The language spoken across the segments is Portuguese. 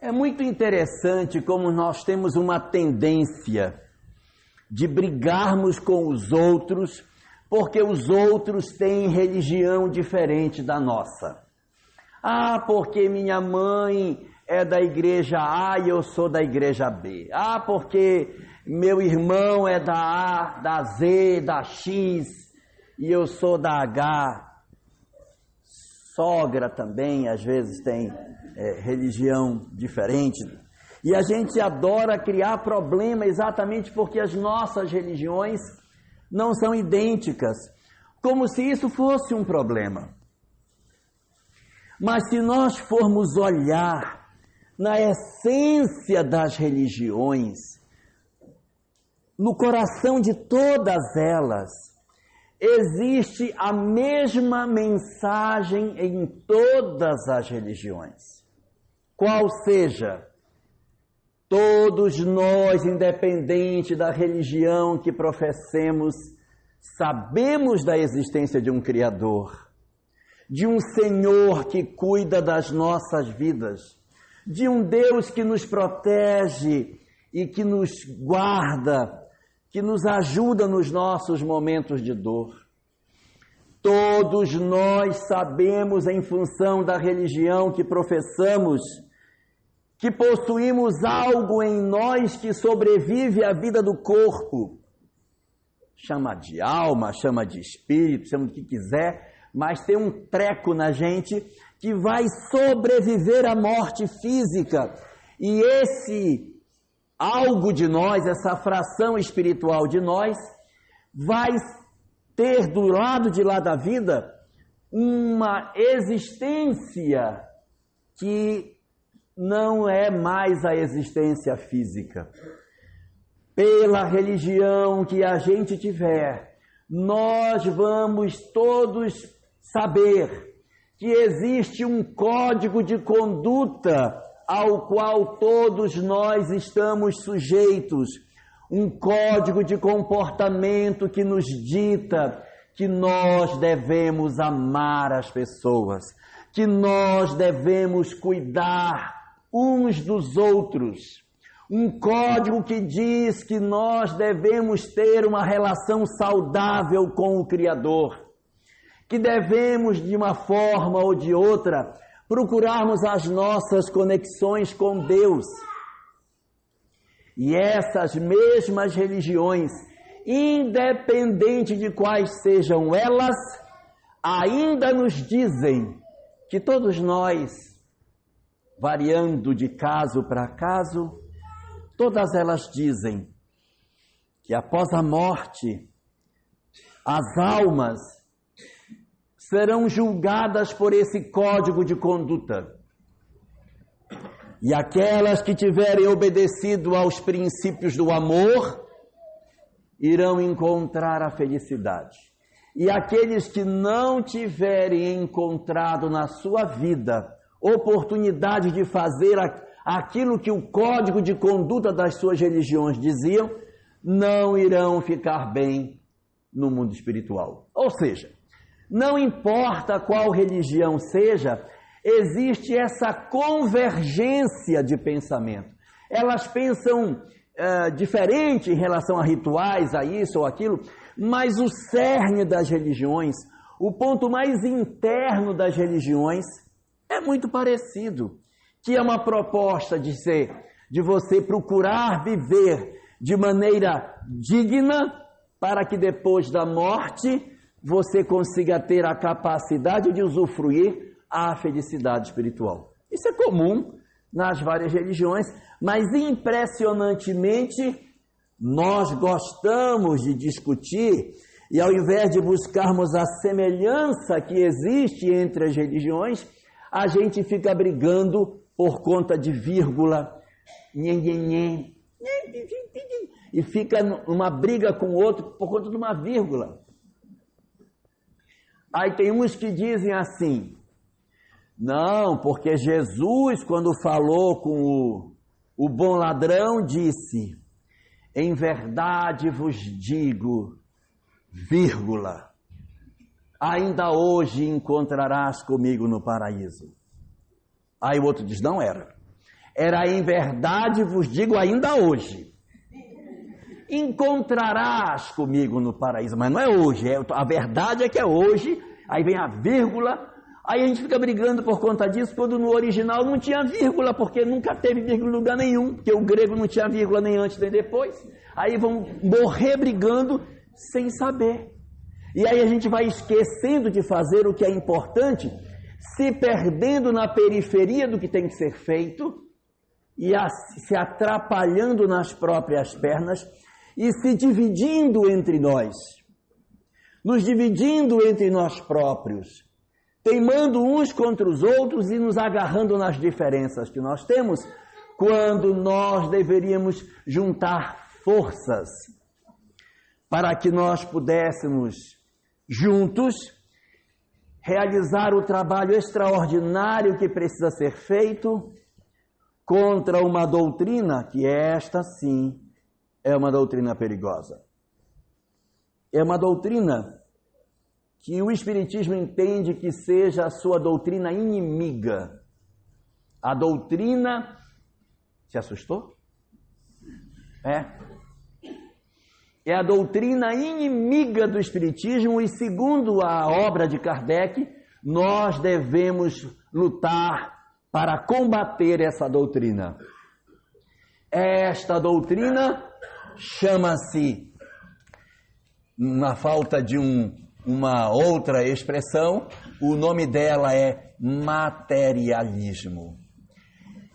É muito interessante como nós temos uma tendência de brigarmos com os outros, porque os outros têm religião diferente da nossa. Ah, porque minha mãe é da igreja A e eu sou da igreja B. Ah, porque meu irmão é da A, da Z, da X e eu sou da H. Sogra também, às vezes, tem religião diferente. E a gente adora criar problema exatamente porque as nossas religiões não são idênticas, como se isso fosse um problema. Mas se nós formos olhar na essência das religiões, no coração de todas elas, existe a mesma mensagem em todas as religiões. Qual seja, todos nós, independente da religião que professemos, sabemos da existência de um Criador, de um Senhor que cuida das nossas vidas, de um Deus que nos protege e que nos guarda, que nos ajuda nos nossos momentos de dor. Todos nós sabemos, em função da religião que professamos, que possuímos algo em nós que sobrevive à vida do corpo. Chama de alma, chama de espírito, chama do que quiser, mas tem um treco na gente que vai sobreviver à morte física. E esse algo de nós, essa fração espiritual de nós, vai ter do lado de lá da vida uma existência que não é mais a existência física. Pela religião que a gente tiver, nós vamos todos saber que existe um código de conduta ao qual todos nós estamos sujeitos, um código de comportamento que nos dita que nós devemos amar as pessoas, que nós devemos cuidar uns dos outros, um código que diz que nós devemos ter uma relação saudável com o Criador, que devemos, de uma forma ou de outra, procurarmos as nossas conexões com Deus. E essas mesmas religiões, independente de quais sejam elas, ainda nos dizem que todos nós, variando de caso para caso, todas elas dizem que após a morte, as almas serão julgadas por esse código de conduta. E aquelas que tiverem obedecido aos princípios do amor, irão encontrar a felicidade. E aqueles que não tiverem encontrado na sua vida oportunidade de fazer aquilo que o código de conduta das suas religiões diziam, não irão ficar bem no mundo espiritual. Ou seja, não importa qual religião seja, existe essa convergência de pensamento. Elas pensam diferente em relação a rituais, a isso ou aquilo, mas o cerne das religiões, o ponto mais interno das religiões, é muito parecido, que é uma proposta de você procurar viver de maneira digna, para que depois da morte você consiga ter a capacidade de usufruir a felicidade espiritual. Isso é comum nas várias religiões, mas impressionantemente nós gostamos de discutir e ao invés de buscarmos a semelhança que existe entre as religiões, a gente fica brigando por conta de vírgula, e fica numa briga com o outro por conta de uma vírgula. Aí tem uns que dizem assim, não, porque Jesus, quando falou com o bom ladrão, disse, em verdade vos digo, vírgula, ainda hoje encontrarás comigo no paraíso. Aí o outro diz, não era. Era em verdade, vos digo ainda hoje. Encontrarás comigo no paraíso, mas não é hoje, a verdade é que é hoje, aí vem a vírgula, aí a gente fica brigando por conta disso, quando no original não tinha vírgula, porque nunca teve vírgula em lugar nenhum, porque o grego não tinha vírgula nem antes nem depois, aí vão morrer brigando sem saber. E aí a gente vai esquecendo de fazer o que é importante, se perdendo na periferia do que tem que ser feito, e se atrapalhando nas próprias pernas, e se dividindo entre nós, nos dividindo entre nós próprios, teimando uns contra os outros e nos agarrando nas diferenças que nós temos, quando nós deveríamos juntar forças para que nós pudéssemos juntos realizar o trabalho extraordinário que precisa ser feito contra uma doutrina que esta sim é uma doutrina perigosa. É uma doutrina que o Espiritismo entende que seja a sua doutrina inimiga. A doutrina... Se assustou? É a doutrina inimiga do Espiritismo e, segundo a obra de Kardec, nós devemos lutar para combater essa doutrina. Esta doutrina chama-se, na falta de uma outra expressão, o nome dela é materialismo.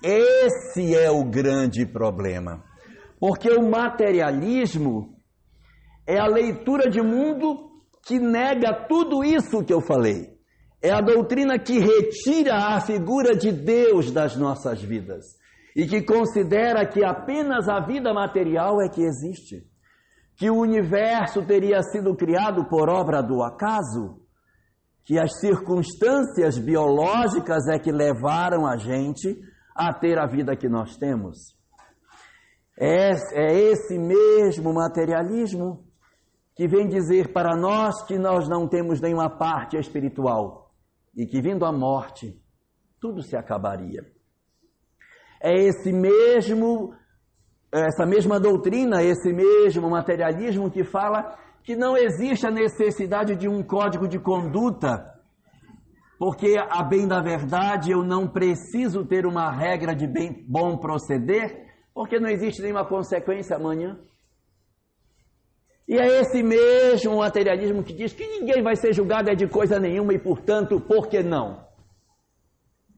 Esse é o grande problema, porque o materialismo é a leitura de mundo que nega tudo isso que eu falei. É a doutrina que retira a figura de Deus das nossas vidas e que considera que apenas a vida material é que existe, que o universo teria sido criado por obra do acaso, que as circunstâncias biológicas é que levaram a gente a ter a vida que nós temos. É esse mesmo materialismo que vem dizer para nós que nós não temos nenhuma parte espiritual e que, vindo a morte, tudo se acabaria. É essa mesma doutrina, esse mesmo materialismo que fala que não existe a necessidade de um código de conduta, porque, a bem da verdade, eu não preciso ter uma regra de bom proceder, porque não existe nenhuma consequência amanhã. E é esse mesmo materialismo que diz que ninguém vai ser julgado de coisa nenhuma e, portanto, por que não?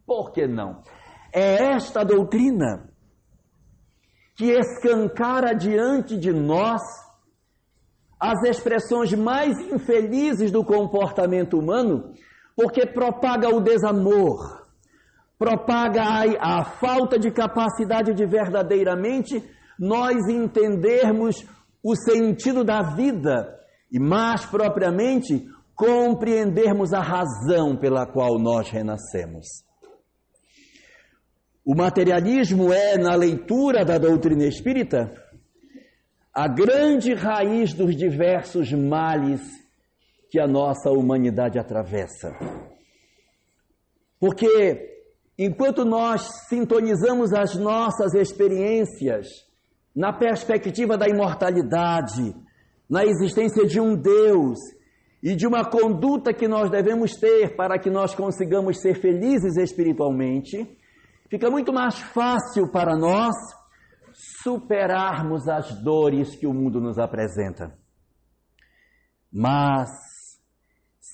Por que não? É esta doutrina que escancara diante de nós as expressões mais infelizes do comportamento humano, porque propaga o desamor, propaga a falta de capacidade de verdadeiramente nós entendermos o sentido da vida e, mais propriamente, compreendermos a razão pela qual nós renascemos. O materialismo é, na leitura da doutrina espírita, a grande raiz dos diversos males que a nossa humanidade atravessa. Porque, enquanto nós sintonizamos as nossas experiências na perspectiva da imortalidade, na existência de um Deus e de uma conduta que nós devemos ter para que nós consigamos ser felizes espiritualmente, fica muito mais fácil para nós superarmos as dores que o mundo nos apresenta. Mas,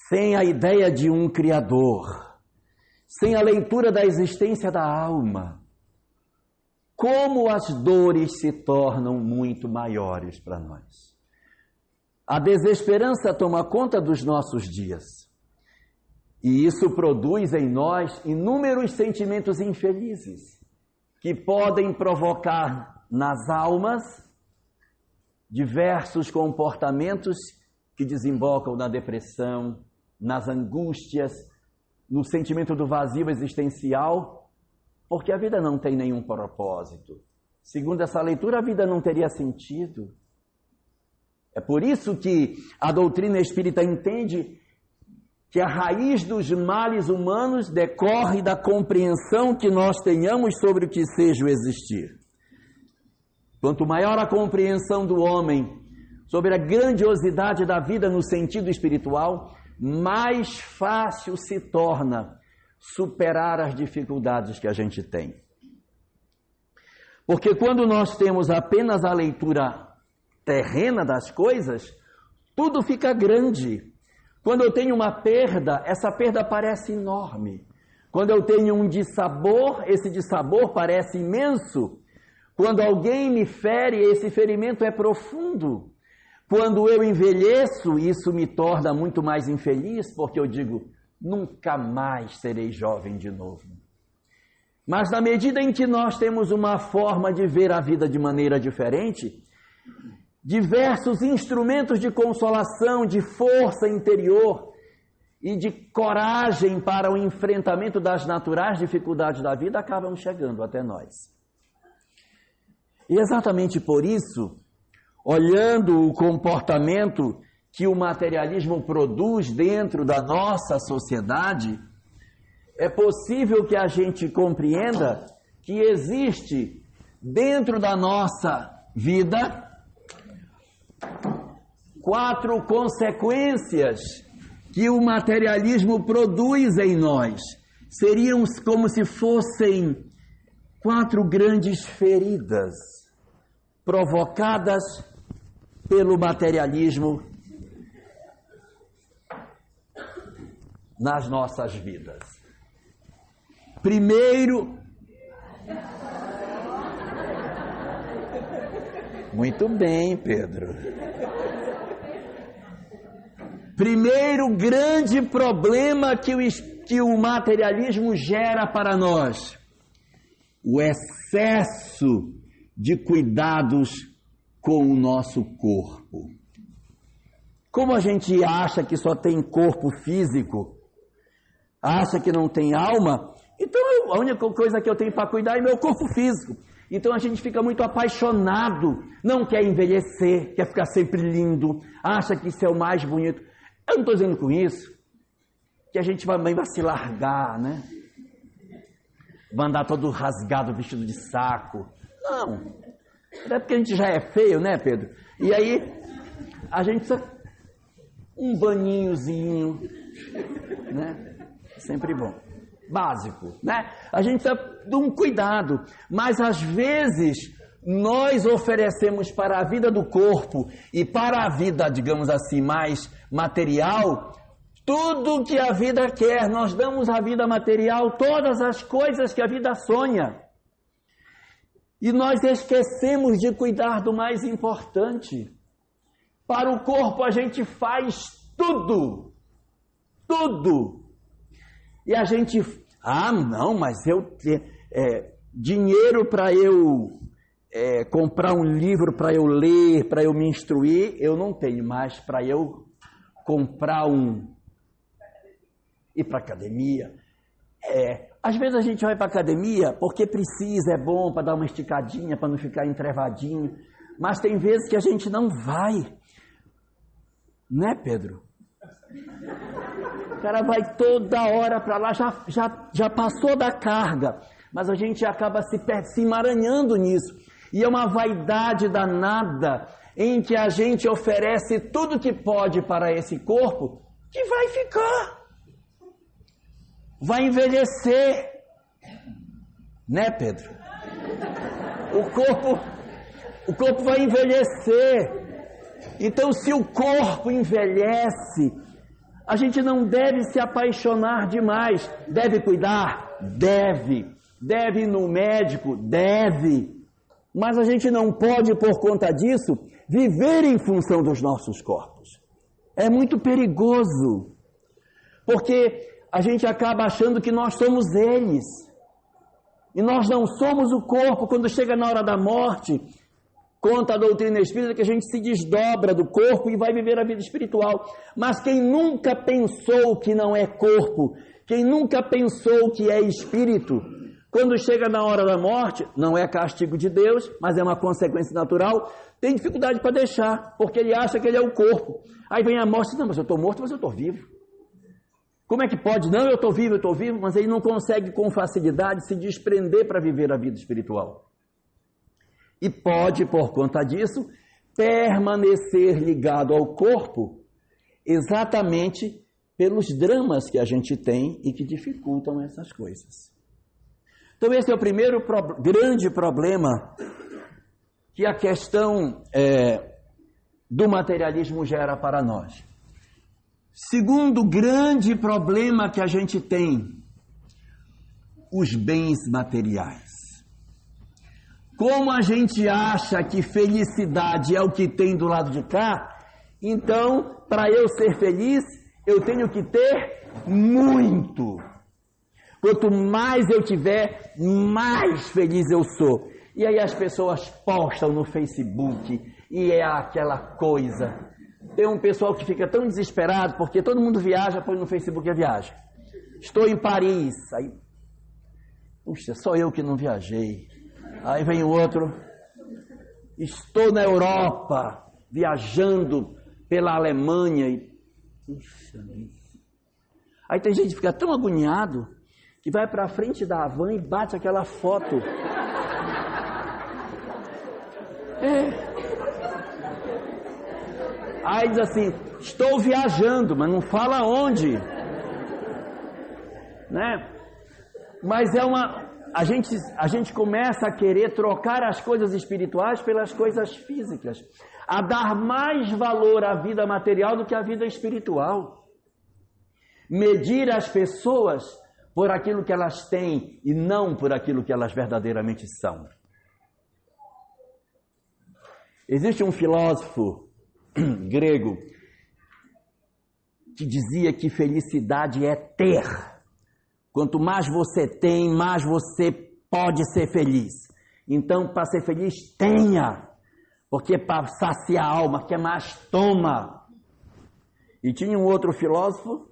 sem a ideia de um Criador, sem a leitura da existência da alma, como as dores se tornam muito maiores para nós. A desesperança toma conta dos nossos dias. E isso produz em nós inúmeros sentimentos infelizes, que podem provocar nas almas diversos comportamentos que desembocam na depressão, nas angústias, no sentimento do vazio existencial, porque a vida não tem nenhum propósito. Segundo essa leitura, a vida não teria sentido. É por isso que a doutrina espírita entende que a raiz dos males humanos decorre da compreensão que nós tenhamos sobre o que seja o existir. Quanto maior a compreensão do homem sobre a grandiosidade da vida no sentido espiritual, mais fácil se torna superar as dificuldades que a gente tem. Porque quando nós temos apenas a leitura terrena das coisas, tudo fica grande. Quando eu tenho uma perda, essa perda parece enorme. Quando eu tenho um dissabor, esse dissabor parece imenso. Quando alguém me fere, esse ferimento é profundo. Quando eu envelheço, isso me torna muito mais infeliz, porque eu digo, nunca mais serei jovem de novo. Mas na medida em que nós temos uma forma de ver a vida de maneira diferente, diversos instrumentos de consolação, de força interior e de coragem para o enfrentamento das naturais dificuldades da vida acabam chegando até nós. E exatamente por isso, olhando o comportamento que o materialismo produz dentro da nossa sociedade, é possível que a gente compreenda que existe dentro da nossa vida 4 consequências que o materialismo produz em nós. Seriam como se fossem 4 grandes feridas provocadas pelo materialismo nas nossas vidas. Primeiro, muito bem, Pedro. Primeiro grande problema que o materialismo gera para nós: o excesso de cuidados com o nosso corpo. Como a gente acha que só tem corpo físico, acha que não tem alma, então a única coisa que eu tenho para cuidar é meu corpo físico. Então a gente fica muito apaixonado, não quer envelhecer, quer ficar sempre lindo, acha que isso é o mais bonito. Eu não estou dizendo com isso que a gente vai se largar, né? Vai andar todo rasgado, vestido de saco. Não. Até porque a gente já é feio, né, Pedro? E aí a gente precisa um baninhozinho, né? Sempre bom. Básico, né? A gente precisa de um cuidado, mas às vezes nós oferecemos para a vida do corpo e para a vida, digamos assim, mais material, tudo que a vida quer. Nós damos à vida material todas as coisas que a vida sonha. E nós esquecemos de cuidar do mais importante. Para o corpo a gente faz tudo. Tudo. E a gente, não, mas dinheiro para eu comprar um livro para eu ler, para eu me instruir, eu não tenho, mas para eu comprar ir para academia. Às vezes a gente vai para academia porque precisa, é bom para dar uma esticadinha, para não ficar entrevadinho, mas tem vezes que a gente não vai, né, Pedro? O cara vai toda hora para lá, já passou da carga, mas a gente acaba se emaranhando nisso. E é uma vaidade danada em que a gente oferece tudo que pode para esse corpo, que vai ficar, vai envelhecer, né, Pedro? O corpo vai envelhecer. Então, se o corpo envelhece, a gente não deve se apaixonar demais. Deve cuidar? Deve. Deve ir no médico? Deve. Mas a gente não pode, por conta disso, viver em função dos nossos corpos. É muito perigoso. Porque a gente acaba achando que nós somos eles. E nós não somos o corpo. Quando chega na hora da morte, conta a doutrina espírita que a gente se desdobra do corpo e vai viver a vida espiritual. Mas quem nunca pensou que não é corpo, quem nunca pensou que é espírito, quando chega na hora da morte, não é castigo de Deus, mas é uma consequência natural, tem dificuldade para deixar, porque ele acha que ele é o corpo. Aí vem a morte, não, mas eu estou morto, mas eu estou vivo. Como é que pode? Não, eu estou vivo, mas ele não consegue com facilidade se desprender para viver a vida espiritual. E pode, por conta disso, permanecer ligado ao corpo exatamente pelos dramas que a gente tem e que dificultam essas coisas. Então esse é o primeiro grande problema que a questão do materialismo gera para nós. Segundo grande problema que a gente tem, os bens materiais. Como a gente acha que felicidade é o que tem do lado de cá, então, para eu ser feliz, eu tenho que ter muito. Quanto mais eu tiver, mais feliz eu sou. E aí as pessoas postam no Facebook e é aquela coisa. Tem um pessoal que fica tão desesperado porque todo mundo viaja, põe no Facebook a viagem. Estou em Paris. Aí, puxa, só eu que não viajei. Aí vem o outro. Estou na Europa, viajando pela Alemanha. E, puxa, aí tem gente que fica tão agoniado que vai para frente da van e bate aquela foto. Aí diz assim, estou viajando, mas não fala onde. Né? Mas a gente começa a querer trocar as coisas espirituais pelas coisas físicas, a dar mais valor à vida material do que à vida espiritual. Medir as pessoas por aquilo que elas têm e não por aquilo que elas verdadeiramente são. Existe um filósofo grego que dizia que felicidade é ter. Quanto mais você tem, mais você pode ser feliz. Então, para ser feliz, tenha. Porque para saciar a alma, quer mais, toma. E tinha um outro filósofo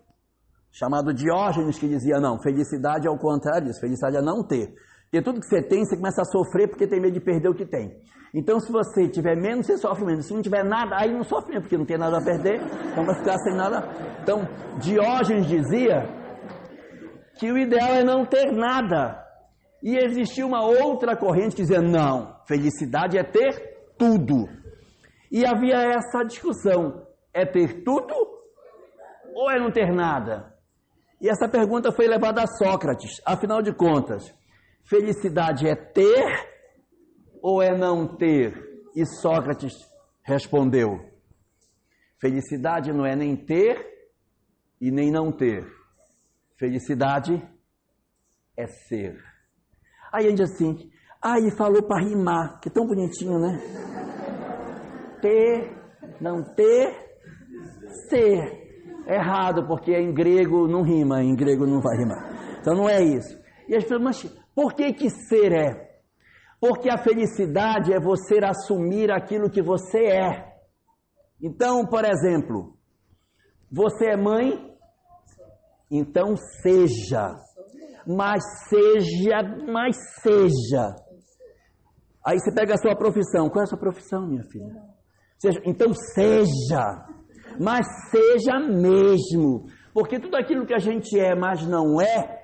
chamado Diógenes que dizia, não, felicidade é o contrário disso, felicidade é não ter. Porque tudo que você tem, você começa a sofrer porque tem medo de perder o que tem. Então, se você tiver menos, você sofre menos. Se não tiver nada, aí não sofre mesmo, porque não tem nada a perder, então vai ficar sem nada. Então, Diógenes dizia que o ideal é não ter nada. E existia uma outra corrente que dizia, não, felicidade é ter tudo. E havia essa discussão, é ter tudo ou é não ter nada? E essa pergunta foi levada a Sócrates. Afinal de contas, felicidade é ter ou é não ter? E Sócrates respondeu, felicidade não é nem ter e nem não ter. Felicidade é ser. Aí a gente assim, ele falou para rimar, que tão bonitinho, né? Ter, não ter, ser. Errado, porque em grego não rima, em grego não vai rimar. Então não é isso. E as pessoas, mas por que ser é? Porque a felicidade é você assumir aquilo que você é. Então, por exemplo, você é mãe? Então seja. Mas seja. Aí você pega a sua profissão. Qual é a sua profissão, minha filha? Então seja. Mas seja mesmo. Porque tudo aquilo que a gente é, mas não é,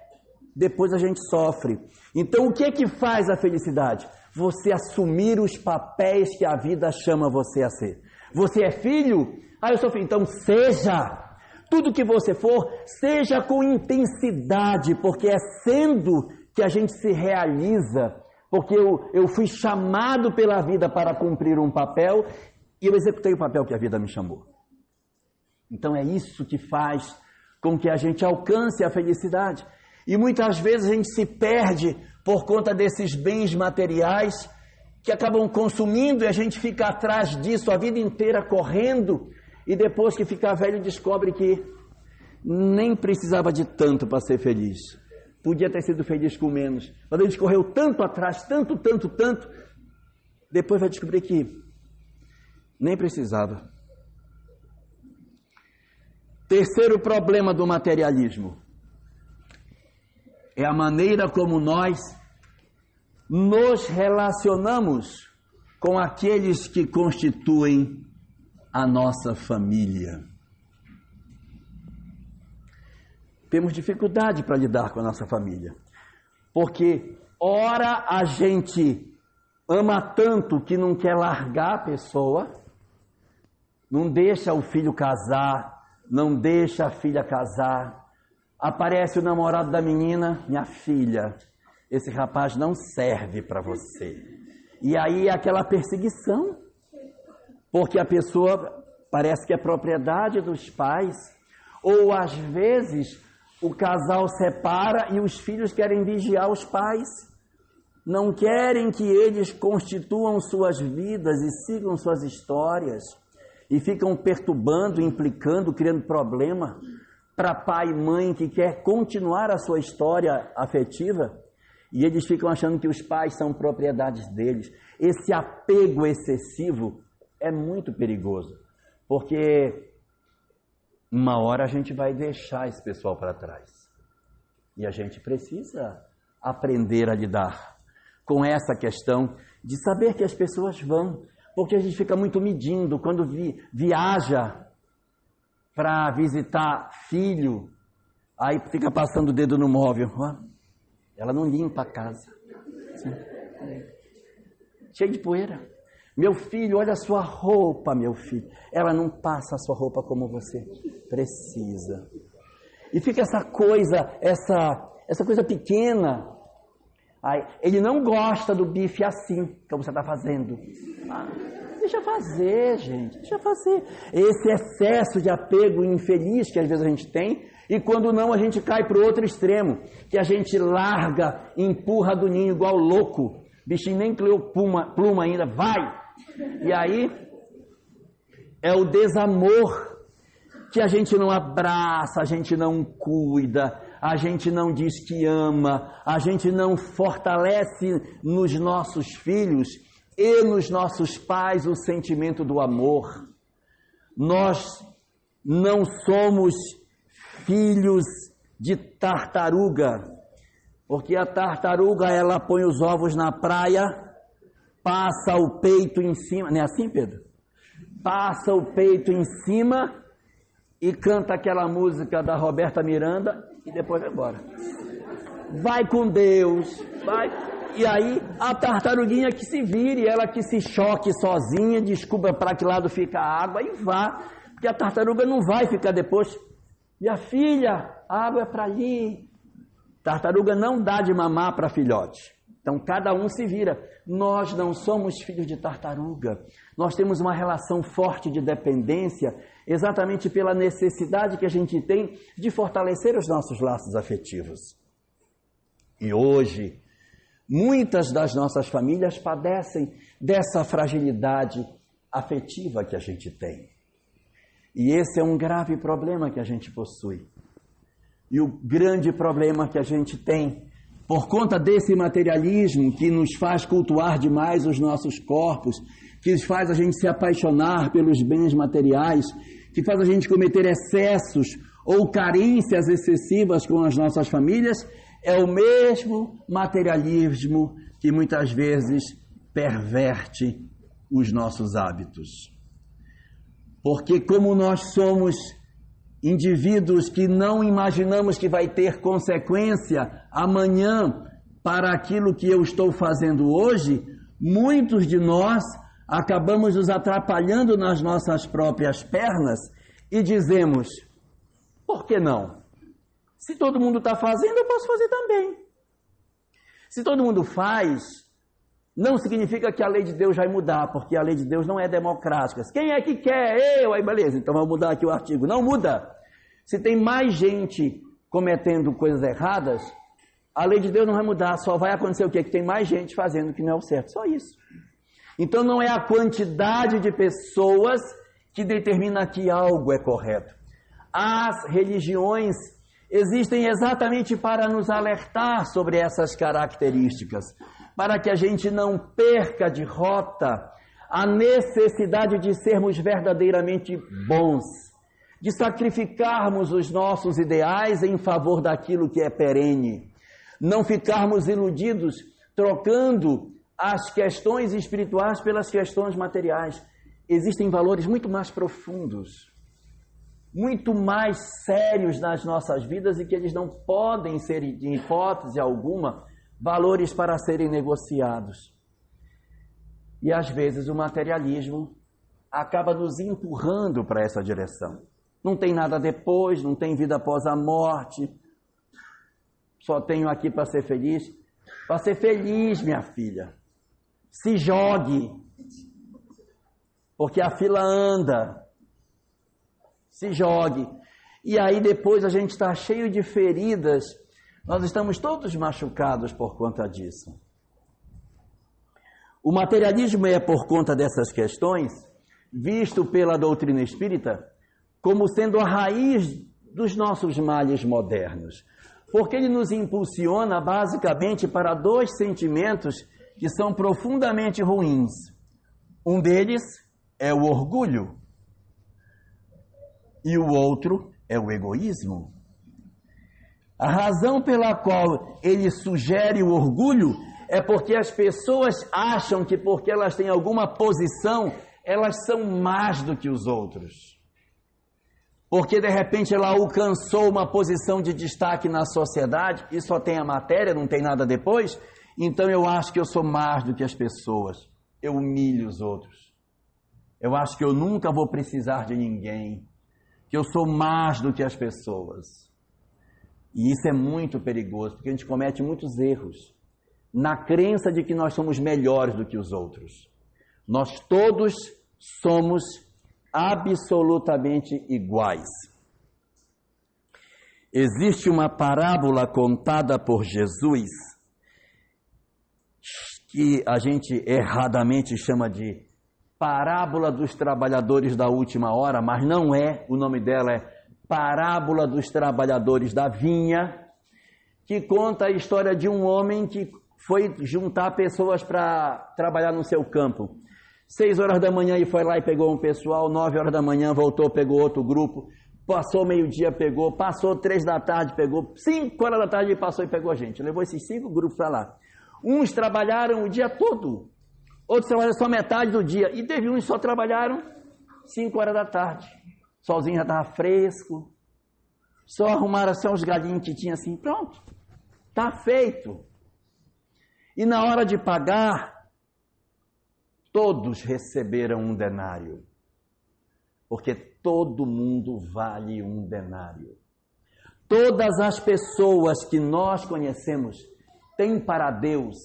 depois a gente sofre. Então, o que é que faz a felicidade? Você assumir os papéis que a vida chama você a ser. Você é filho? Eu sou filho. Então, seja. Tudo que você for, seja com intensidade, porque é sendo que a gente se realiza. Porque eu fui chamado pela vida para cumprir um papel e eu executei o papel que a vida me chamou. Então, é isso que faz com que a gente alcance a felicidade. E muitas vezes a gente se perde por conta desses bens materiais que acabam consumindo e a gente fica atrás disso a vida inteira correndo e depois que fica velho descobre que nem precisava de tanto para ser feliz. Podia ter sido feliz com menos. Mas a gente correu tanto atrás, tanto, depois vai descobrir que nem precisava. Terceiro problema do materialismo é a maneira como nós nos relacionamos com aqueles que constituem a nossa família. temos dificuldade para lidar com a nossa família. Porque, ora, a gente ama tanto que não quer largar a pessoa, não deixa o filho casar, não deixa a filha casar. Aparece o namorado da menina, minha filha, esse rapaz não serve para você. E aí aquela perseguição, porque a pessoa parece que é propriedade dos pais, ou às vezes o casal separa e os filhos querem vigiar os pais, não querem que eles constituam suas vidas e sigam suas histórias, e ficam perturbando, implicando, criando problema para pai e mãe que quer continuar a sua história afetiva, e eles ficam achando que os pais são propriedades deles. Esse apego excessivo é muito perigoso, porque uma hora a gente vai deixar esse pessoal para trás. E a gente precisa aprender a lidar com essa questão de saber que as pessoas vão, porque a gente fica muito medindo quando viaja para visitar filho, aí fica passando o dedo no móvel. Ela não limpa a casa. Cheio de poeira. Meu filho, olha a sua roupa, meu filho. Ela não passa a sua roupa como você precisa. E fica essa coisa pequena. Aí, ele não gosta do bife assim, como você está fazendo. Deixa fazer, gente, deixa fazer. Esse excesso de apego infeliz que às vezes a gente tem, e quando não a gente cai para o outro extremo, que a gente larga, empurra do ninho igual louco, bichinho nem criou pluma ainda, vai! E aí é o desamor, que a gente não abraça, a gente não cuida, a gente não diz que ama, a gente não fortalece nos nossos filhos e nos nossos pais o sentimento do amor. Nós não somos filhos de tartaruga, porque a tartaruga, ela põe os ovos na praia, passa o peito em cima, não é assim, Pedro? Passa o peito em cima e canta aquela música da Roberta Miranda e depois vai embora. Vai com Deus, vai. E aí a tartaruguinha que se vire, ela que se choque sozinha, descubra para que lado fica a água e vá, porque a tartaruga não vai ficar depois. Minha filha, a água é para ali. Tartaruga não dá de mamar para filhote. Então cada um se vira. Nós não somos filhos de tartaruga. Nós temos uma relação forte de dependência, exatamente pela necessidade que a gente tem de fortalecer os nossos laços afetivos. E hoje, muitas das nossas famílias padecem dessa fragilidade afetiva que a gente tem. E esse é um grave problema que a gente possui. E o grande problema que a gente tem, por conta desse materialismo que nos faz cultuar demais os nossos corpos, que faz a gente se apaixonar pelos bens materiais, que faz a gente cometer excessos ou carências excessivas com as nossas famílias, é o mesmo materialismo que muitas vezes perverte os nossos hábitos. Porque como nós somos indivíduos que não imaginamos que vai ter consequência amanhã para aquilo que eu estou fazendo hoje, muitos de nós acabamos nos atrapalhando nas nossas próprias pernas e dizemos, por que não? Se todo mundo está fazendo, eu posso fazer também. Se todo mundo faz, não significa que a lei de Deus vai mudar, porque a lei de Deus não é democrática. Quem é que quer? Eu! Aí beleza, então vamos mudar aqui o artigo. Não muda. Se tem mais gente cometendo coisas erradas, a lei de Deus não vai mudar, só vai acontecer o quê? Que tem mais gente fazendo o que não é o certo, só isso. Então não é a quantidade de pessoas que determina que algo é correto. As religiões existem exatamente para nos alertar sobre essas características, para que a gente não perca de rota a necessidade de sermos verdadeiramente bons, de sacrificarmos os nossos ideais em favor daquilo que é perene, não ficarmos iludidos trocando as questões espirituais pelas questões materiais. Existem valores muito mais profundos muito mais sérios nas nossas vidas e que eles não podem ser, em hipótese alguma, valores para serem negociados. E às vezes o materialismo acaba nos empurrando para essa direção. Não tem nada depois, não tem vida após a morte. Só tenho aqui para ser feliz. Para ser feliz, minha filha, se jogue, porque a fila anda. Se jogue. E aí depois a gente está cheio de feridas. Nós estamos todos machucados por conta disso. O materialismo é, por conta dessas questões, visto pela doutrina espírita como sendo a raiz dos nossos males modernos. Porque ele nos impulsiona basicamente para dois sentimentos que são profundamente ruins. Um deles é o orgulho e o outro é o egoísmo. A razão pela qual ele sugere o orgulho é porque as pessoas acham que porque elas têm alguma posição, elas são mais do que os outros. Porque de repente ela alcançou uma posição de destaque na sociedade e só tem a matéria, não tem nada depois, então eu acho que eu sou mais do que as pessoas. Eu humilho os outros. Eu acho que eu nunca vou precisar de ninguém. Que eu sou mais do que as pessoas. E isso é muito perigoso, porque a gente comete muitos erros na crença de que nós somos melhores do que os outros. Nós todos somos absolutamente iguais. Existe uma parábola contada por Jesus que a gente erradamente chama de parábola dos trabalhadores da última hora, mas não é, o nome dela é parábola dos trabalhadores da vinha, que conta a história de um homem que foi juntar pessoas para trabalhar no seu campo. 6 horas da manhã ele foi lá e pegou um pessoal, 9 horas da manhã voltou, pegou outro grupo, passou meio-dia, pegou, passou 3 da tarde, pegou, 5 horas da tarde ele passou e pegou a gente, levou esses 5 grupos para lá. Uns trabalharam o dia todo, outros trabalharam só metade do dia, e teve uns que só trabalharam 5 horas da tarde. O solzinho já estava fresco, só arrumaram assim os galinhos que tinha assim, pronto, está feito. E na hora de pagar, todos receberam um denário, porque todo mundo vale um denário. Todas as pessoas que nós conhecemos têm para Deus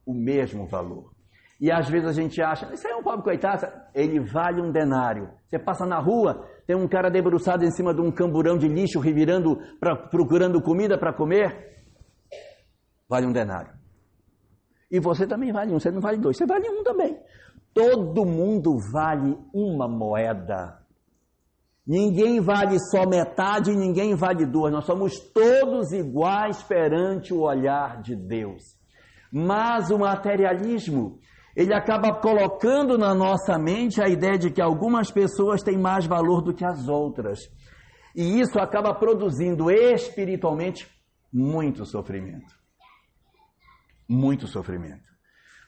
o mesmo valor. E às vezes a gente acha, isso aí é um pobre coitado, ele vale um denário. Você passa na rua, tem um cara debruçado em cima de um camburão de lixo, revirando, procurando comida para comer, vale um denário. E você também vale um, você não vale 2, você vale 1 também. Todo mundo vale uma moeda. Ninguém vale só metade, ninguém vale 2. Nós somos todos iguais perante o olhar de Deus. Mas o materialismo, ele acaba colocando na nossa mente a ideia de que algumas pessoas têm mais valor do que as outras. E isso acaba produzindo espiritualmente muito sofrimento. Muito sofrimento.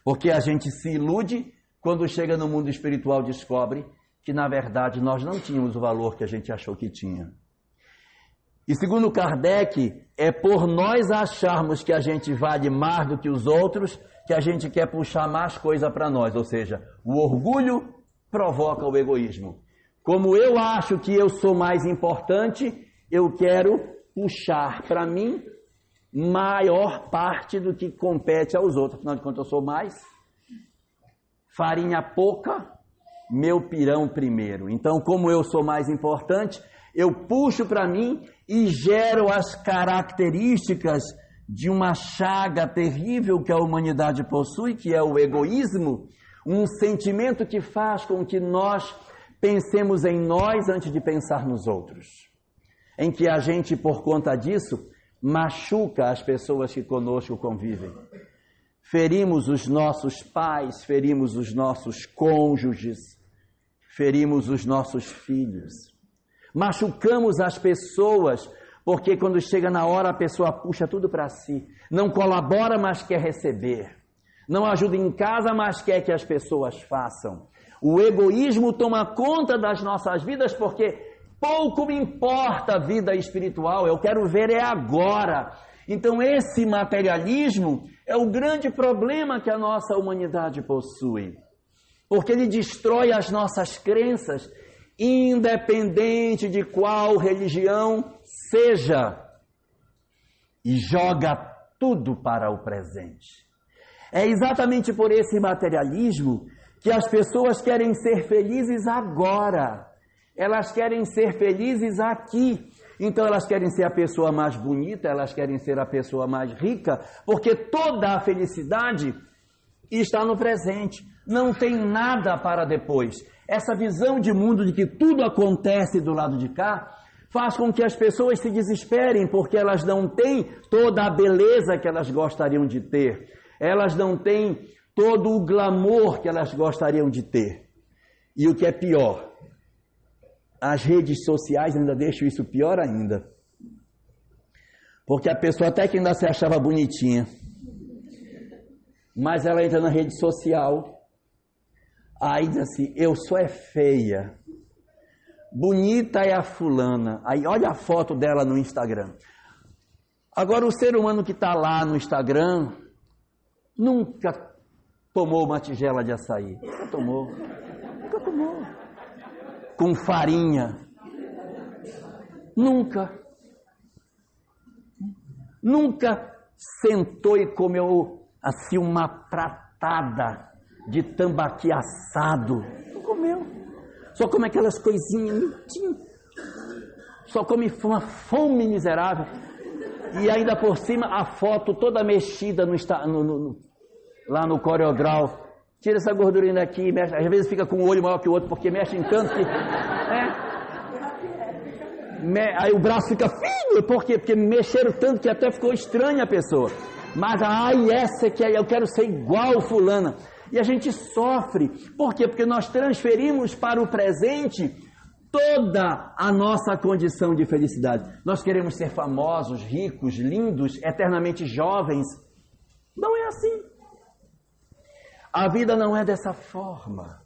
Porque a gente se ilude, quando chega no mundo espiritual descobre que na verdade nós não tínhamos o valor que a gente achou que tinha. E segundo Kardec, é por nós acharmos que a gente vale mais do que os outros, que a gente quer puxar mais coisa para nós. Ou seja, o orgulho provoca o egoísmo. Como eu acho que eu sou mais importante, eu quero puxar para mim maior parte do que compete aos outros. Afinal de contas, eu sou mais. Farinha pouca, meu pirão primeiro. Então, como eu sou mais importante, eu puxo para mim e gero as características de uma chaga terrível que a humanidade possui, que é o egoísmo, um sentimento que faz com que nós pensemos em nós antes de pensar nos outros. Em que a gente, por conta disso, machuca as pessoas que conosco convivem. Ferimos os nossos pais, ferimos os nossos cônjuges, ferimos os nossos filhos. Machucamos as pessoas, porque quando chega na hora a pessoa puxa tudo para si. Não colabora, mas quer receber. Não ajuda em casa, mas quer que as pessoas façam. O egoísmo toma conta das nossas vidas porque Pouco me importa a vida espiritual, eu quero ver é agora. Então esse materialismo é o grande problema que a nossa humanidade possui. Porque ele destrói as nossas crenças, independente de qual religião seja, e joga tudo para o presente. É exatamente por esse materialismo que as pessoas querem ser felizes agora. Elas querem ser felizes aqui. Então elas querem ser a pessoa mais bonita, elas querem ser a pessoa mais rica, porque toda a felicidade está no presente. Não tem nada para depois. Essa visão de mundo de que tudo acontece do lado de cá faz com que as pessoas se desesperem, porque elas não têm toda a beleza que elas gostariam de ter. Elas não têm todo o glamour que elas gostariam de ter. E o que é pior, as redes sociais ainda deixam isso pior ainda. Porque a pessoa até que ainda se achava bonitinha, mas ela entra na rede social, aí diz assim, eu sou é feia, bonita é a fulana, aí olha a foto dela no Instagram. Agora o ser humano que está lá no Instagram nunca tomou uma tigela de açaí, nunca tomou. Com farinha, nunca sentou e comeu assim uma pratada de tambaqui assado, não comeu, só come aquelas coisinhas, só come uma fome miserável, e ainda por cima a foto toda mexida lá no CorelDRAW. Tira essa gordurinha daqui, mexe, às vezes fica com o olho maior que o outro, porque mexe em tanto que... aí o braço fica fino, por quê? Porque mexeram tanto que até ficou estranha a pessoa. Mas, essa que eu quero ser igual fulana. E a gente sofre. Por quê? Porque nós transferimos para o presente toda a nossa condição de felicidade. Nós queremos ser famosos, ricos, lindos, eternamente jovens. Não é assim. A vida não é dessa forma.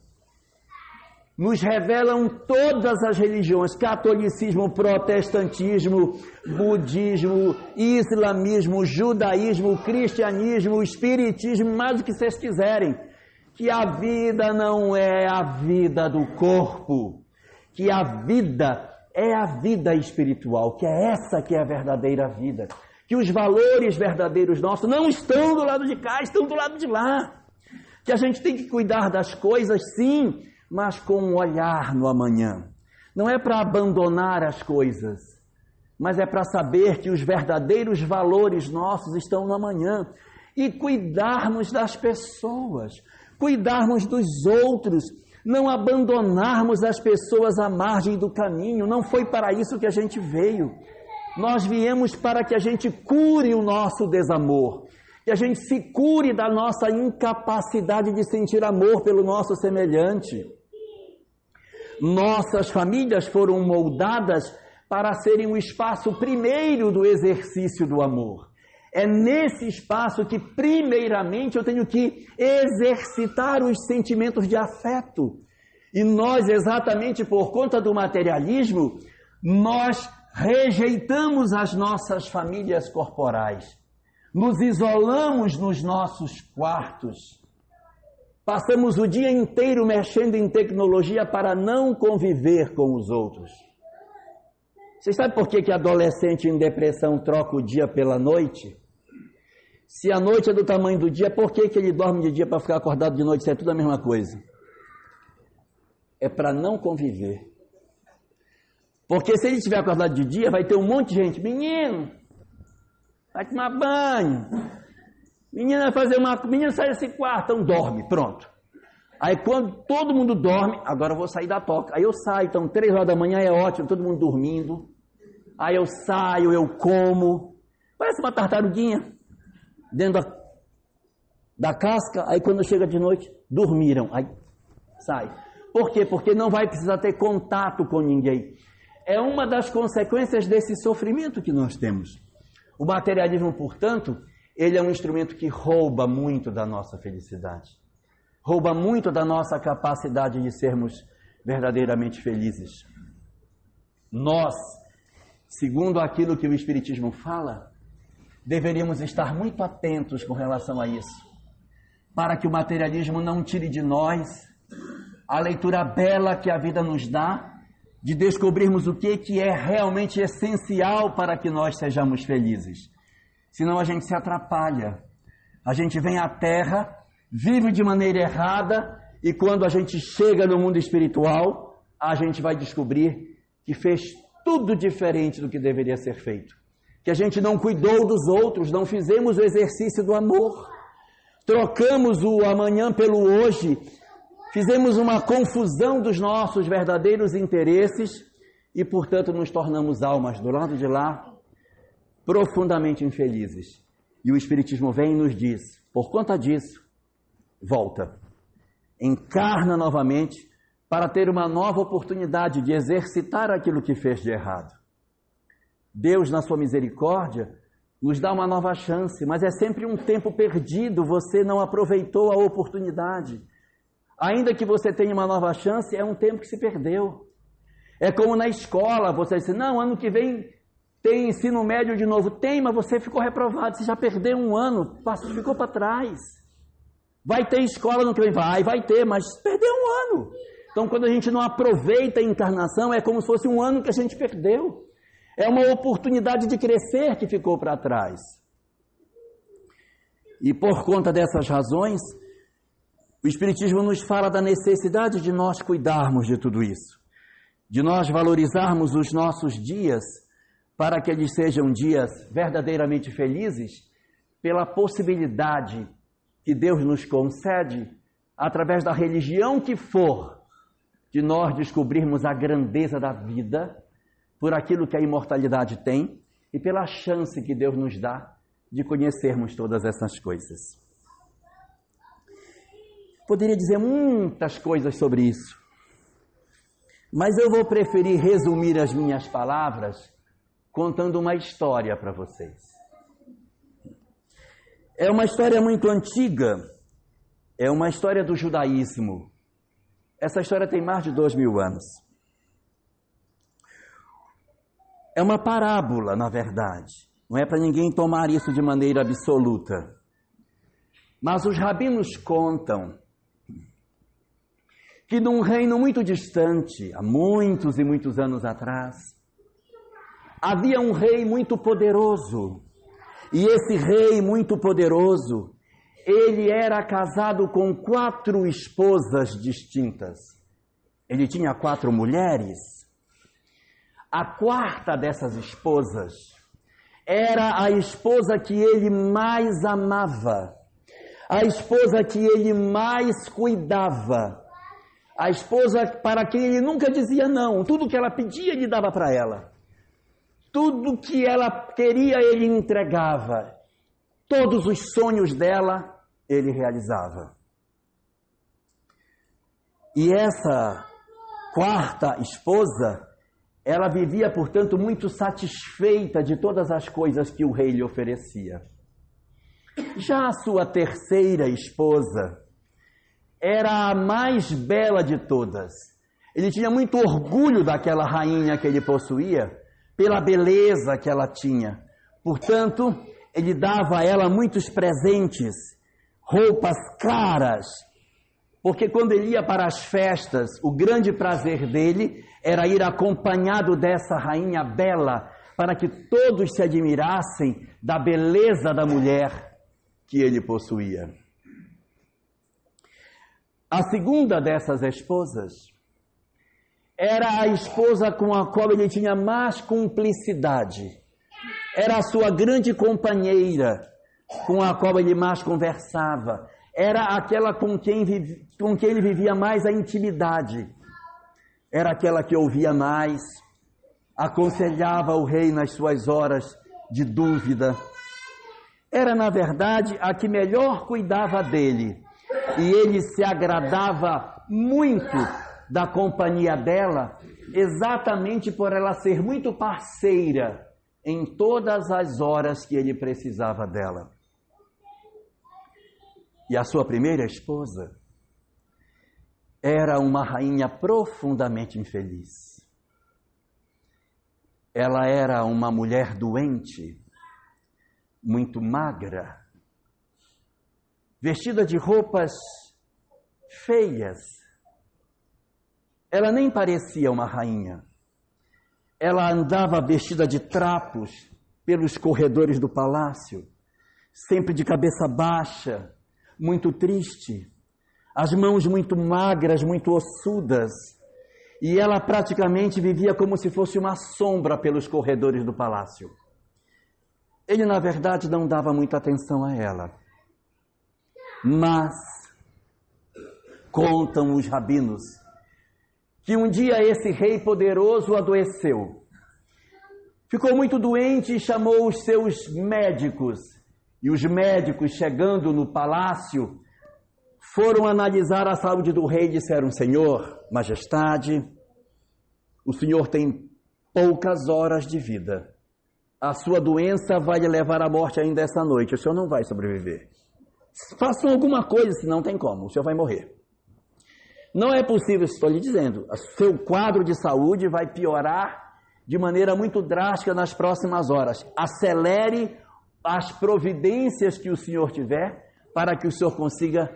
Nos revelam todas as religiões, catolicismo, protestantismo, budismo, islamismo, judaísmo, cristianismo, espiritismo, mais o que vocês quiserem, que a vida não é a vida do corpo, que a vida é a vida espiritual, que é essa que é a verdadeira vida, que os valores verdadeiros nossos não estão do lado de cá, estão do lado de lá. Que a gente tem que cuidar das coisas, sim, mas com um olhar no amanhã. Não é para abandonar as coisas, mas é para saber que os verdadeiros valores nossos estão no amanhã. E cuidarmos das pessoas, cuidarmos dos outros, não abandonarmos as pessoas à margem do caminho. Não foi para isso que a gente veio. Nós viemos para que a gente cure o nosso desamor. Que a gente se cure da nossa incapacidade de sentir amor pelo nosso semelhante. Nossas famílias foram moldadas para serem o espaço primeiro do exercício do amor. É nesse espaço que, primeiramente, eu tenho que exercitar os sentimentos de afeto. E nós, exatamente por conta do materialismo, nós rejeitamos as nossas famílias corporais. Nos isolamos nos nossos quartos. Passamos o dia inteiro mexendo em tecnologia para não conviver com os outros. Vocês sabem por que adolescente em depressão troca o dia pela noite? Se a noite é do tamanho do dia, por que ele dorme de dia para ficar acordado de noite? Isso é tudo a mesma coisa. É para não conviver. Porque se ele estiver acordado de dia, vai ter um monte de gente. Menino, vai tomar banho. Menina vai fazer uma... Menino sai desse quarto, então dorme, pronto. Aí quando todo mundo dorme, agora eu vou sair da toca. Aí eu saio, então 3 horas da manhã é ótimo, todo mundo dormindo. Aí eu saio, eu como. Parece uma tartaruguinha dentro da casca. Aí quando chega de noite, dormiram. Aí sai. Por quê? Porque não vai precisar ter contato com ninguém. É uma das consequências desse sofrimento que nós temos. O materialismo, portanto, ele é um instrumento que rouba muito da nossa felicidade. Rouba muito da nossa capacidade de sermos verdadeiramente felizes. Nós, segundo aquilo que o Espiritismo fala, deveríamos estar muito atentos com relação a isso, para que o materialismo não tire de nós a leitura bela que a vida nos dá, de descobrirmos o que é realmente essencial para que nós sejamos felizes. Senão a gente se atrapalha. A gente vem à Terra, vive de maneira errada, e quando a gente chega no mundo espiritual, a gente vai descobrir que fez tudo diferente do que deveria ser feito. Que a gente não cuidou dos outros, não fizemos o exercício do amor. Trocamos o amanhã pelo hoje, fizemos uma confusão dos nossos verdadeiros interesses e, portanto, nos tornamos almas do lado de lá profundamente infelizes. E o Espiritismo vem e nos diz, por conta disso, volta, encarna novamente para ter uma nova oportunidade de exercitar aquilo que fez de errado. Deus, na sua misericórdia, nos dá uma nova chance, mas é sempre um tempo perdido, você não aproveitou a oportunidade. Ainda que você tenha uma nova chance, é um tempo que se perdeu. É como na escola, você diz, não, ano que vem tem ensino médio de novo. Tem, mas você ficou reprovado, você já perdeu um ano, ficou para trás. Vai ter escola no que vem? Vai ter, mas perdeu um ano. Então, quando a gente não aproveita a encarnação, é como se fosse um ano que a gente perdeu. É uma oportunidade de crescer que ficou para trás. E por conta dessas razões, o Espiritismo nos fala da necessidade de nós cuidarmos de tudo isso, de nós valorizarmos os nossos dias para que eles sejam dias verdadeiramente felizes, pela possibilidade que Deus nos concede, através da religião que for, de nós descobrirmos a grandeza da vida, por aquilo que a imortalidade tem e pela chance que Deus nos dá de conhecermos todas essas coisas. Poderia dizer muitas coisas sobre isso, mas eu vou preferir resumir as minhas palavras contando uma história para vocês. É uma história muito antiga, é uma história do judaísmo. Essa história tem mais de 2000 anos. É uma parábola, na verdade. Não é para ninguém tomar isso de maneira absoluta. Mas os rabinos contam que num reino muito distante, há muitos e muitos anos atrás, havia um rei muito poderoso. E esse rei muito poderoso, ele era casado com 4 esposas distintas. Ele tinha 4 mulheres. A 4ª dessas esposas era a esposa que ele mais amava, a esposa que ele mais cuidava, a esposa para quem ele nunca dizia não. Tudo que ela pedia, ele dava para ela. Tudo que ela queria, ele entregava. Todos os sonhos dela, ele realizava. E essa 4ª esposa, ela vivia, portanto, muito satisfeita de todas as coisas que o rei lhe oferecia. Já a sua 3ª esposa era a mais bela de todas. Ele tinha muito orgulho daquela rainha que ele possuía, pela beleza que ela tinha. Portanto, ele dava a ela muitos presentes, roupas caras, porque quando ele ia para as festas, o grande prazer dele era ir acompanhado dessa rainha bela, para que todos se admirassem da beleza da mulher que ele possuía. A 2ª dessas esposas era a esposa com a qual ele tinha mais cumplicidade. Era a sua grande companheira, com a qual ele mais conversava. Era aquela com quem ele vivia mais a intimidade. Era aquela que ouvia mais, aconselhava o rei nas suas horas de dúvida. Era, na verdade, a que melhor cuidava dele. E ele se agradava muito da companhia dela, exatamente por ela ser muito parceira em todas as horas que ele precisava dela. E a sua primeira esposa era uma rainha profundamente infeliz. Ela era uma mulher doente, muito magra, vestida de roupas feias. Ela nem parecia uma rainha. Ela andava vestida de trapos pelos corredores do palácio, sempre de cabeça baixa, muito triste, as mãos muito magras, muito ossudas, e ela praticamente vivia como se fosse uma sombra pelos corredores do palácio. Ele, na verdade, não dava muita atenção a ela. Mas contam os rabinos que um dia esse rei poderoso adoeceu. Ficou muito doente e chamou os seus médicos. E os médicos, chegando no palácio, foram analisar a saúde do rei e disseram: Senhor, majestade, o senhor tem poucas horas de vida. A sua doença vai lhe levar à morte ainda essa noite. O senhor não vai sobreviver. Façam alguma coisa, senão não tem como. O senhor vai morrer. Não é possível, estou lhe dizendo. O seu quadro de saúde vai piorar de maneira muito drástica nas próximas horas. Acelere as providências que o senhor tiver para que o senhor consiga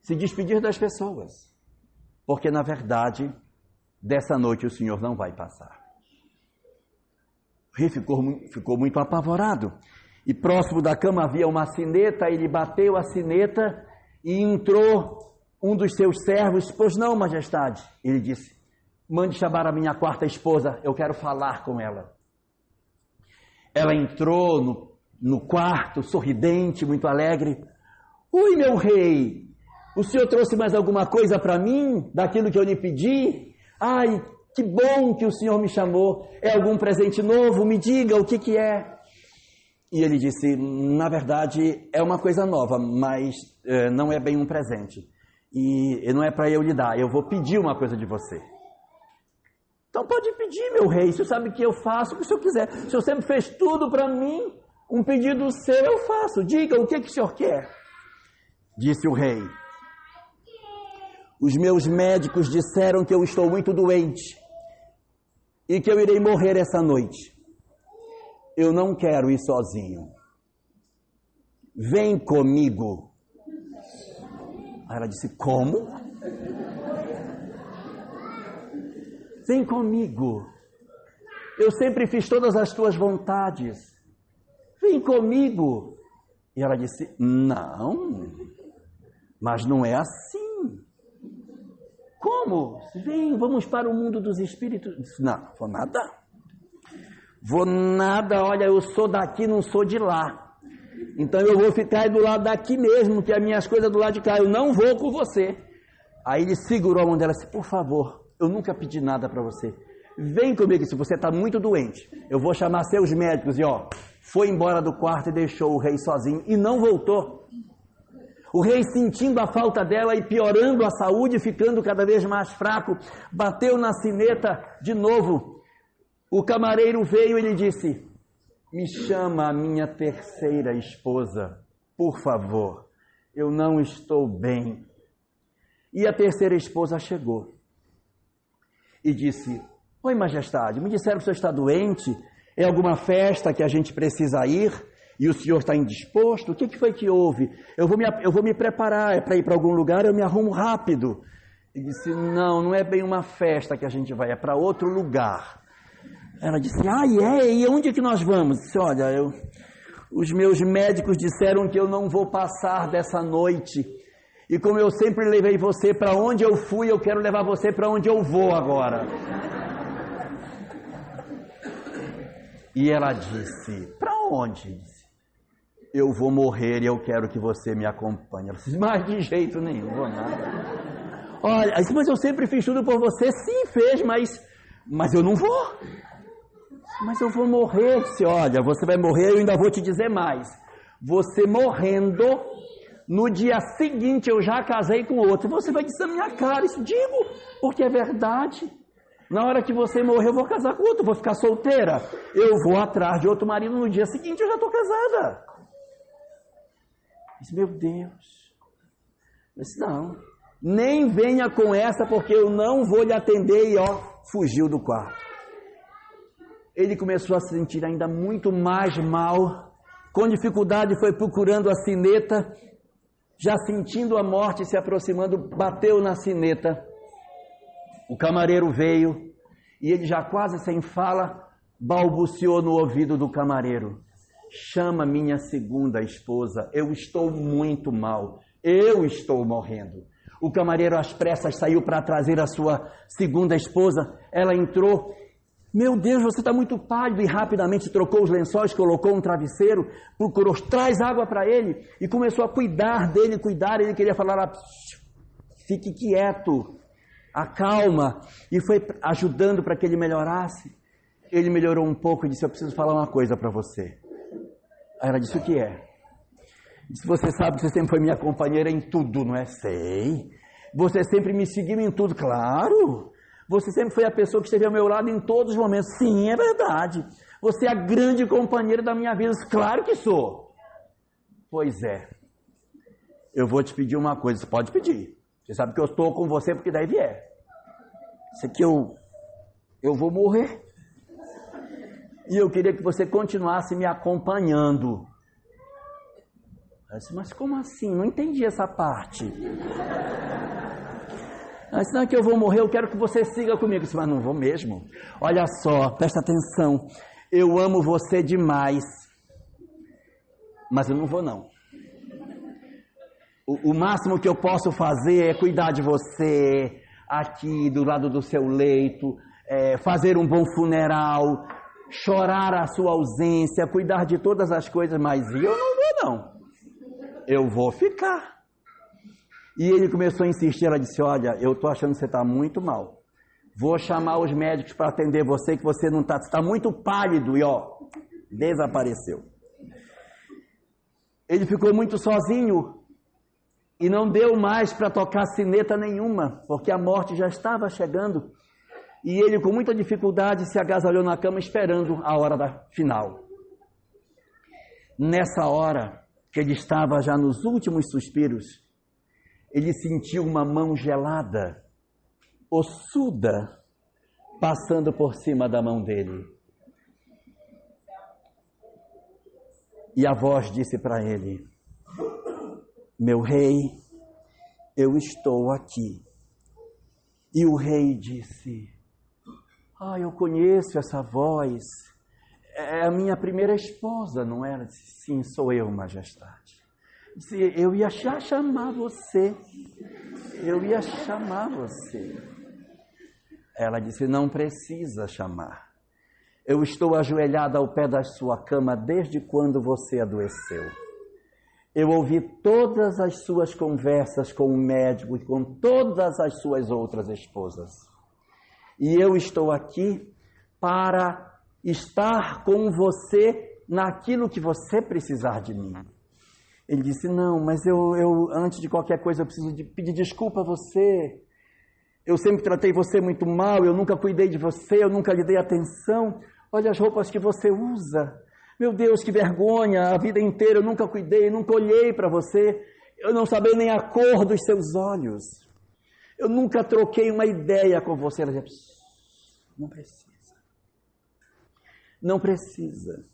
se despedir das pessoas. Porque, na verdade, dessa noite o senhor não vai passar. O rei ficou muito apavorado. E próximo da cama havia uma sineta, ele bateu a sineta e entrou um dos seus servos. Pois não, majestade, ele disse, mande chamar a minha quarta esposa, eu quero falar com ela. Ela entrou no quarto, sorridente, muito alegre. Oi, meu rei, o senhor trouxe mais alguma coisa para mim, daquilo que eu lhe pedi? Ai, que bom que o senhor me chamou, é algum presente novo? Me diga o que é. E ele disse, na verdade, é uma coisa nova, mas não é bem um presente. E não é para eu lhe dar, eu vou pedir uma coisa de você. Então pode pedir, meu rei, o senhor sabe que eu faço o que o senhor quiser. O senhor sempre fez tudo para mim, um pedido seu eu faço. Diga o que o senhor quer. Disse o rei, os meus médicos disseram que eu estou muito doente e que eu irei morrer essa noite. Eu não quero ir sozinho. Vem comigo. Aí ela disse, como? Vem comigo. Eu sempre fiz todas as tuas vontades. Vem comigo. E ela disse, não, mas não é assim. Como? Vem, vamos para o mundo dos espíritos. Não, vou nada. Vou nada, olha, eu sou daqui, não sou de lá. Então eu vou ficar do lado daqui mesmo, que as minhas coisas do lado de cá, eu não vou com você. Aí ele segurou a mão dela e disse, por favor, eu nunca pedi nada para você. Vem comigo, se você está muito doente. Eu vou chamar seus médicos. E foi embora do quarto e deixou o rei sozinho e não voltou. O rei, sentindo a falta dela e piorando a saúde, ficando cada vez mais fraco, bateu na sineta de novo. O camareiro veio e lhe disse, me chama a minha terceira esposa, por favor, eu não estou bem. E a terceira esposa chegou e disse, oi majestade, me disseram que o senhor está doente, é alguma festa que a gente precisa ir e o senhor está indisposto? O que foi que houve? Eu vou me preparar, é para ir para algum lugar, eu me arrumo rápido. Ele disse, não é bem uma festa que a gente vai, é para outro lugar. Ela disse, e onde é que nós vamos? Disse, olha, os meus médicos disseram que eu não vou passar dessa noite. E como eu sempre levei você para onde eu fui, eu quero levar você para onde eu vou agora. E ela disse, para onde? Disse, eu vou morrer e eu quero que você me acompanhe. Ela disse, mas de jeito nenhum, não vou nada. Olha, mas eu sempre fiz tudo por você. Sim, fez, mas eu não vou. Mas eu vou morrer. Disse, olha, você vai morrer, eu ainda vou te dizer mais. Você morrendo, no dia seguinte eu já casei com outro. Você vai dizer na minha cara, isso digo, porque é verdade. Na hora que você morrer, eu vou casar com outro, vou ficar solteira. Eu vou atrás de outro marido, no dia seguinte eu já estou casada. Disse, meu Deus. Eu disse, não, nem venha com essa, porque eu não vou lhe atender. E fugiu do quarto. ele começou a se sentir ainda muito mais mal. Com dificuldade foi procurando a sineta, já sentindo a morte se aproximando, bateu na sineta. O camareiro veio e ele já quase sem fala, balbuciou no ouvido do camareiro: chama minha segunda esposa, eu estou muito mal, eu estou morrendo. O camareiro às pressas saiu para trazer a sua segunda esposa, ela entrou. Meu Deus, você está muito pálido, e rapidamente trocou os lençóis, colocou um travesseiro, procurou, traz água para ele, e começou a cuidar dele, ele queria falar: fique quieto, acalma, e foi ajudando para que ele melhorasse. Ele melhorou um pouco e disse: eu preciso falar uma coisa para você. Aí ela disse: o que é? Disse: você sabe que você sempre foi minha companheira em tudo, não é? Sei. Você sempre me seguiu em tudo, claro. Você sempre foi a pessoa que esteve ao meu lado em todos os momentos. Sim, é verdade. Você é a grande companheira da minha vida. Claro que sou. Pois é. Eu vou te pedir uma coisa. Você pode pedir. Você sabe que eu estou com você porque daí vier. Isso aqui eu vou morrer. E eu queria que você continuasse me acompanhando. Eu disse: mas como assim? Não entendi essa parte. Mas não é que eu vou morrer, eu quero que você siga comigo. Eu disse: mas não vou mesmo. Olha só, presta atenção. Eu amo você demais. Mas eu não vou não. O máximo que eu posso fazer é cuidar de você, aqui do lado do seu leito, fazer um bom funeral, chorar a sua ausência, cuidar de todas as coisas, mas eu não vou não. Eu vou ficar. E ele começou a insistir. Ela disse: olha, eu estou achando que você está muito mal. Vou chamar os médicos para atender você, que você não está, você está muito pálido. E desapareceu. Ele ficou muito sozinho e não deu mais para tocar sineta nenhuma, porque a morte já estava chegando. E ele, com muita dificuldade, se agasalhou na cama esperando a hora final. Nessa hora, que ele estava já nos últimos suspiros, ele sentiu uma mão gelada, ossuda, passando por cima da mão dele. E a voz disse para ele: meu rei, eu estou aqui. E o rei disse: eu conheço essa voz, é a minha primeira esposa, não é? Ela disse: sim, sou eu, majestade. Disse: eu ia já chamar você, Ela disse: não precisa chamar, eu estou ajoelhada ao pé da sua cama desde quando você adoeceu. Eu ouvi todas as suas conversas com o médico e com todas as suas outras esposas. E eu estou aqui para estar com você naquilo que você precisar de mim. Ele disse: não, mas eu antes de qualquer coisa eu preciso pedir desculpa a você. Eu sempre tratei você muito mal, eu nunca cuidei de você, eu nunca lhe dei atenção. Olha as roupas que você usa. Meu Deus, que vergonha, a vida inteira eu nunca cuidei, nunca olhei para você. Eu não sabia nem a cor dos seus olhos. Eu nunca troquei uma ideia com você. Ela disse: não precisa. Não precisa.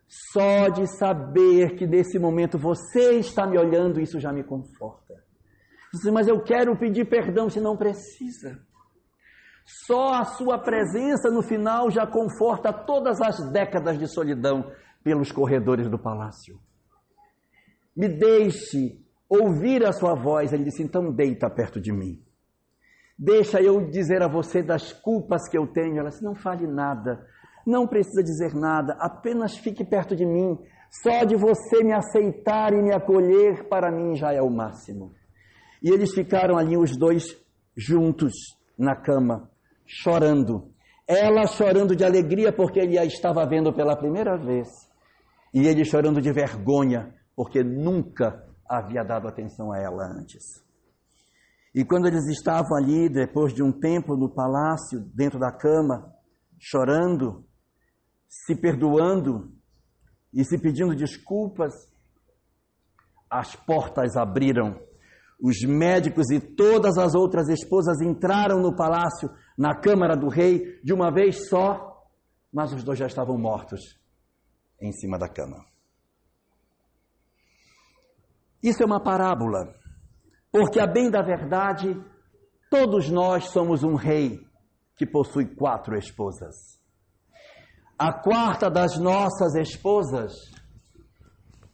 Só de saber que nesse momento você está me olhando, isso já me conforta. Disse: mas eu quero pedir perdão. Se não precisa. Só a sua presença no final já conforta todas as décadas de solidão pelos corredores do palácio. Me deixe ouvir a sua voz. Ele disse: então deita perto de mim. Deixa eu dizer a você das culpas que eu tenho. Ela disse: não fale nada. Não precisa dizer nada, apenas fique perto de mim. Só de você me aceitar e me acolher, para mim já é o máximo. E eles ficaram ali os dois juntos na cama, chorando. Ela chorando de alegria porque ele a estava vendo pela primeira vez. E ele chorando de vergonha porque nunca havia dado atenção a ela antes. E quando eles estavam ali, depois de um tempo no palácio, dentro da cama, chorando, se perdoando e se pedindo desculpas, as portas abriram. Os médicos e todas as outras esposas entraram no palácio, na câmara do rei, de uma vez só. mas os dois já estavam mortos em cima da cama. Isso é uma parábola, porque a bem da verdade, todos nós somos um rei que possui 4 esposas. A quarta das nossas esposas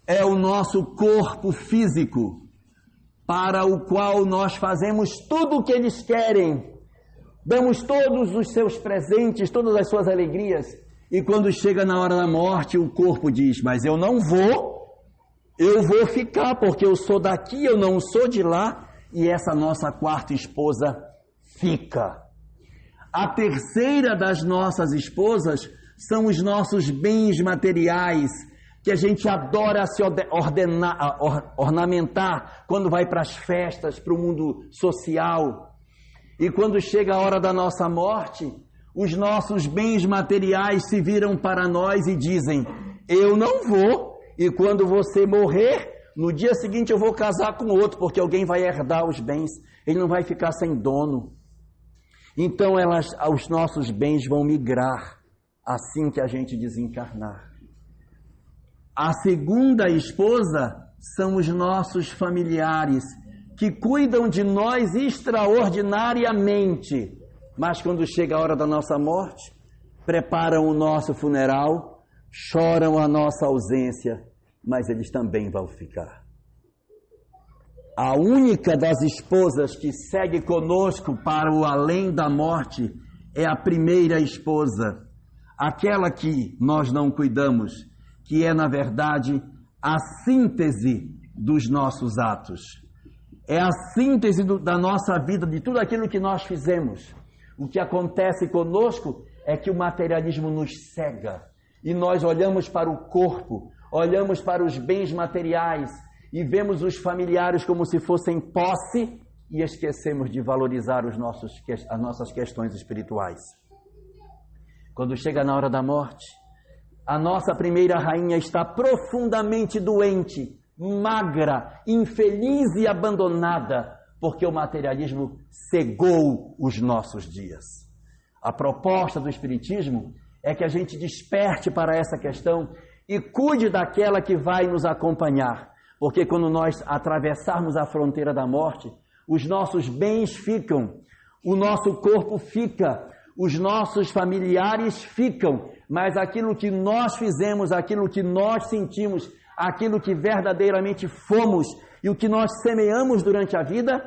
é o nosso corpo físico, para o qual nós fazemos tudo o que eles querem, damos todos os seus presentes, todas as suas alegrias, e quando chega na hora da morte, o corpo diz, mas eu não vou, eu vou ficar, porque eu sou daqui, eu não sou de lá, e essa nossa quarta esposa fica. A terceira das nossas esposas são os nossos bens materiais, que a gente adora se ornamentar quando vai para as festas, para o mundo social. E quando chega a hora da nossa morte, os nossos bens materiais se viram para nós e dizem, eu não vou, e quando você morrer, no dia seguinte eu vou casar com outro, porque alguém vai herdar os bens, ele não vai ficar sem dono. Então os nossos bens vão migrar assim que a gente desencarnar. A segunda esposa são os nossos familiares, que cuidam de nós extraordinariamente, mas quando chega a hora da nossa morte, preparam o nosso funeral, choram a nossa ausência, mas eles também vão ficar. A única das esposas que segue conosco para o além da morte é a primeira esposa, aquela que nós não cuidamos, que é, na verdade, a síntese dos nossos atos. É a síntese da nossa vida, de tudo aquilo que nós fizemos. O que acontece conosco é que o materialismo nos cega. E nós olhamos para o corpo, olhamos para os bens materiais e vemos os familiares como se fossem posse e esquecemos de valorizar as nossas questões espirituais. Quando chega na hora da morte, a nossa primeira rainha está profundamente doente, magra, infeliz e abandonada, porque o materialismo cegou os nossos dias. A proposta do Espiritismo é que a gente desperte para essa questão e cuide daquela que vai nos acompanhar, porque quando nós atravessarmos a fronteira da morte, os nossos bens ficam, o nosso corpo fica, os nossos familiares ficam, mas aquilo que nós fizemos, aquilo que nós sentimos, aquilo que verdadeiramente fomos e o que nós semeamos durante a vida,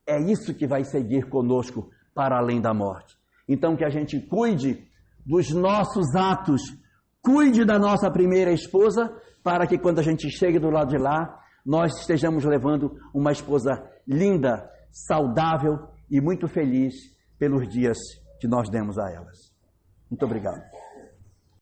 é isso que vai seguir conosco para além da morte. Então que a gente cuide dos nossos atos, cuide da nossa primeira esposa, para que quando a gente chegue do lado de lá, nós estejamos levando uma esposa linda, saudável e muito feliz pelos dias que nós demos a elas. Muito obrigado.